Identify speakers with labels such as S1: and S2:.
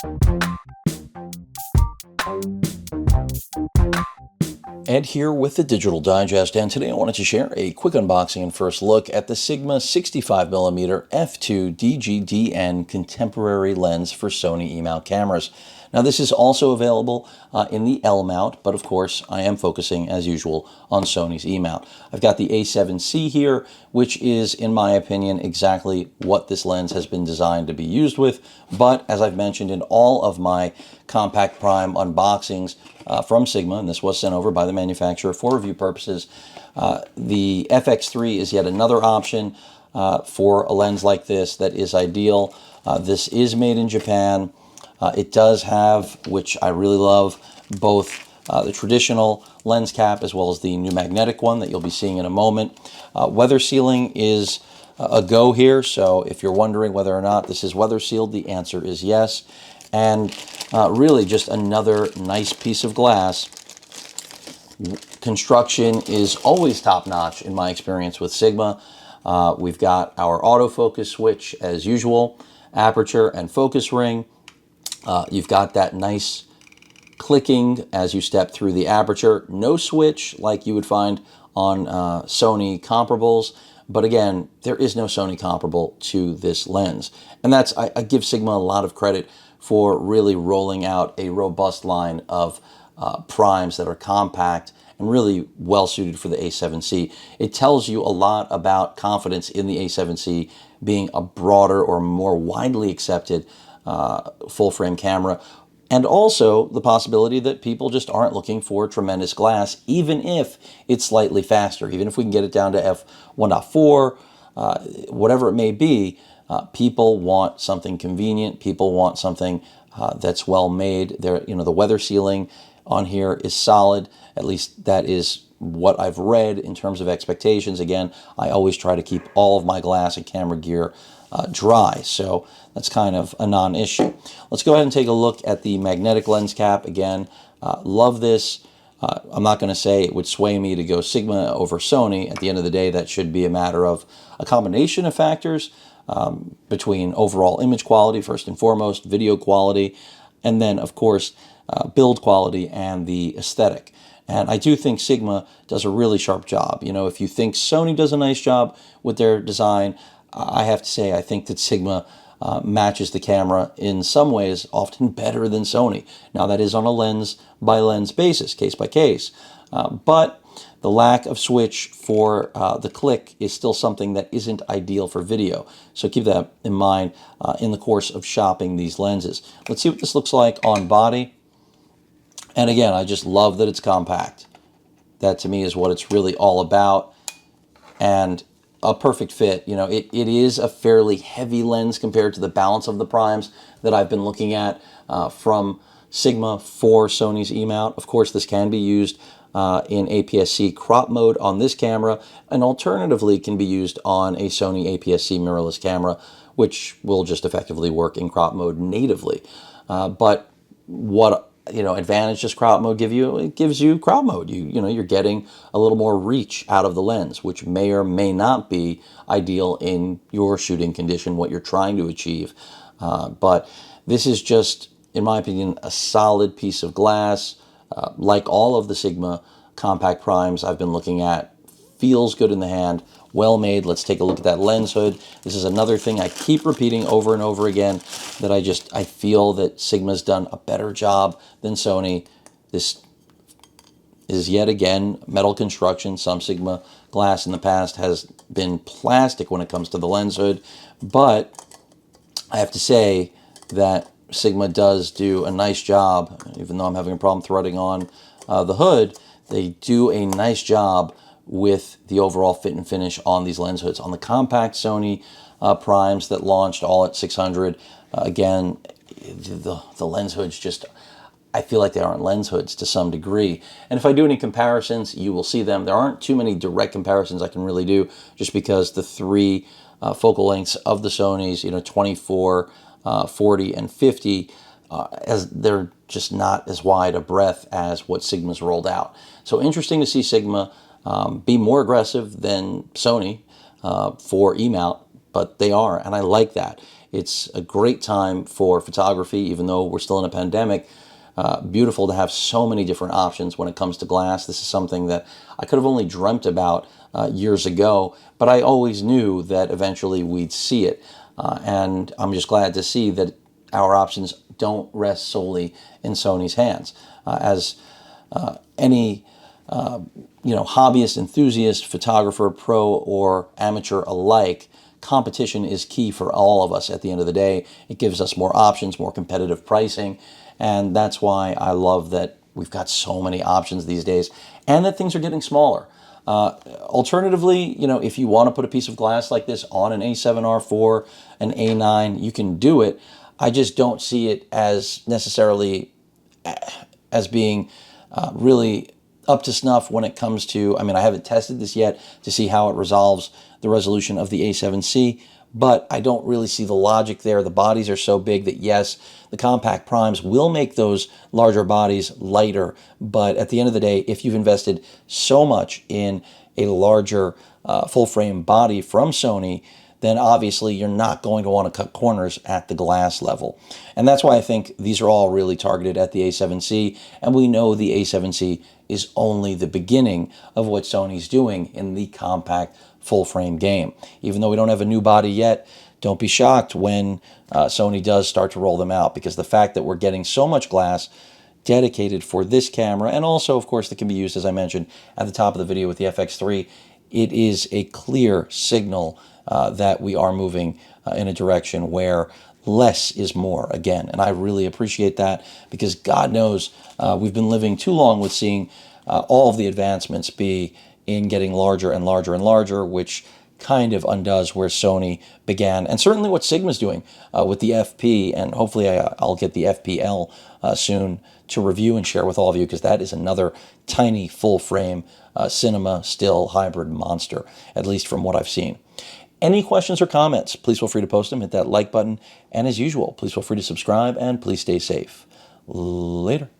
S1: Ed here with the Digital Digest, and today I wanted to share a quick unboxing and first look at the Sigma 65mm f2 DGDN contemporary lens for Sony E-mount cameras. Now this is also available in the L mount, but of course I am focusing as usual on Sony's E-mount. I've got the A7C here, which is in my opinion exactly what this lens has been designed to be used with, but as I've mentioned in all of my compact prime unboxings from Sigma, and this was sent over by the manufacturer for review purposes, the FX3 is yet another option for a lens like this that is ideal. This is made in Japan. It does have, which I really love, both the traditional lens cap as well as the new magnetic one that you'll be seeing in a moment. Weather sealing is a go here, so if you're wondering whether or not this is weather sealed, the answer is yes. And really just another nice piece of glass. Construction is always top-notch in my experience with Sigma. We've got our autofocus switch as usual, aperture and focus ring. You've got that nice clicking as you step through the aperture. No switch like you would find on Sony comparables. But again, there is no Sony comparable to this lens. And that's, I give Sigma a lot of credit for really rolling out a robust line of primes that are compact and really well suited for the A7C. It tells you a lot about confidence in the A7C being a broader or more widely accepted full frame camera, and also the possibility that people just aren't looking for tremendous glass, even if it's slightly faster, even if we can get it down to f1.4, whatever it may be. People want something convenient. People want something that's well made. There, the weather sealing on here is solid. At least that is what I've read in terms of expectations. Again, I always try to keep all of my glass and camera gear dry, so that's kind of a non-issue. Let's go ahead and take a look at the magnetic lens cap. Again, love this. I'm not going to say it would sway me to go Sigma over Sony. At the end of the day, that should be a matter of a combination of factors between overall image quality, first and foremost, video quality, and then, of course, build quality and the aesthetic. And I do think Sigma does a really sharp job. If you think Sony does a nice job with their design, I have to say I think that Sigma matches the camera in some ways often better than Sony. Now that is on a lens by lens basis, case by case. But the lack of switch for the click is still something that isn't ideal for video. So keep that in mind in the course of shopping these lenses. Let's see what this looks like on body. And again, I just love that it's compact. That to me is what it's really all about. And a perfect fit. It is a fairly heavy lens compared to the balance of the primes that I've been looking at from Sigma for Sony's E-mount. Of course, this can be used in APS-C crop mode on this camera, and alternatively can be used on a Sony APS-C mirrorless camera, which will just effectively work in crop mode natively. But what advantage does crop mode give you? It gives you crop mode. You're getting a little more reach out of the lens, which may or may not be ideal in your shooting condition, what you're trying to achieve. But this is just, in my opinion, a solid piece of glass. Like all of the Sigma compact primes I've been looking at, feels good in the hand, well made. Let's take a look at that lens hood. This is another thing I keep repeating over and over again, that I feel that Sigma's done a better job than Sony. This is yet again metal construction. Some Sigma glass in the past has been plastic when it comes to the lens hood, but I have to say that Sigma does do a nice job. Even though I'm having a problem threading on the hood, they do a nice job with the overall fit and finish on these lens hoods. On the compact Sony primes that launched all at 600, again, the lens hoods just, I feel like they aren't lens hoods to some degree. And if I do any comparisons, you will see them. There aren't too many direct comparisons I can really do, just because the three focal lengths of the Sonys, 24, 40, and 50, as they're just not as wide a breadth as what Sigma's rolled out. So interesting to see Sigma be more aggressive than Sony for E-mount, but they are, and I like that. It's a great time for photography, even though we're still in a pandemic. Beautiful to have so many different options when it comes to glass. This is something that I could have only dreamt about years ago, but I always knew that eventually we'd see it. And I'm just glad to see that our options don't rest solely in Sony's hands. As any hobbyist, enthusiast, photographer, pro or amateur alike, competition is key for all of us at the end of the day. It gives us more options, more competitive pricing, and that's why I love that we've got so many options these days and that things are getting smaller. Alternatively, if you want to put a piece of glass like this on an A7R4, an A9, you can do it. I just don't see it as necessarily as being really up to snuff when it comes to, I haven't tested this yet to see how it resolves the resolution of the A7C, but I don't really see the logic there. The bodies are so big that yes, the compact primes will make those larger bodies lighter, but at the end of the day, if you've invested so much in a larger full frame body from Sony, then obviously you're not going to want to cut corners at the glass level. And that's why I think these are all really targeted at the A7C, and we know the A7C is only the beginning of what Sony's doing in the compact full frame game. Even though we don't have a new body yet, don't be shocked when Sony does start to roll them out, because the fact that we're getting so much glass dedicated for this camera, and also of course that can be used, as I mentioned at the top of the video, with the FX3, it is a clear signal that we are moving in a direction where less is more again. And I really appreciate that, because God knows we've been living too long with seeing all of the advancements be in getting larger and larger and larger, which kind of undoes where Sony began, and certainly what Sigma's doing with the FP, and hopefully I'll get the FPL soon to review and share with all of you, because that is another tiny full frame cinema still hybrid monster, at least from what I've seen. Any questions or comments, please feel free to post them. Hit that like button. And as usual, please feel free to subscribe, and please stay safe. Later.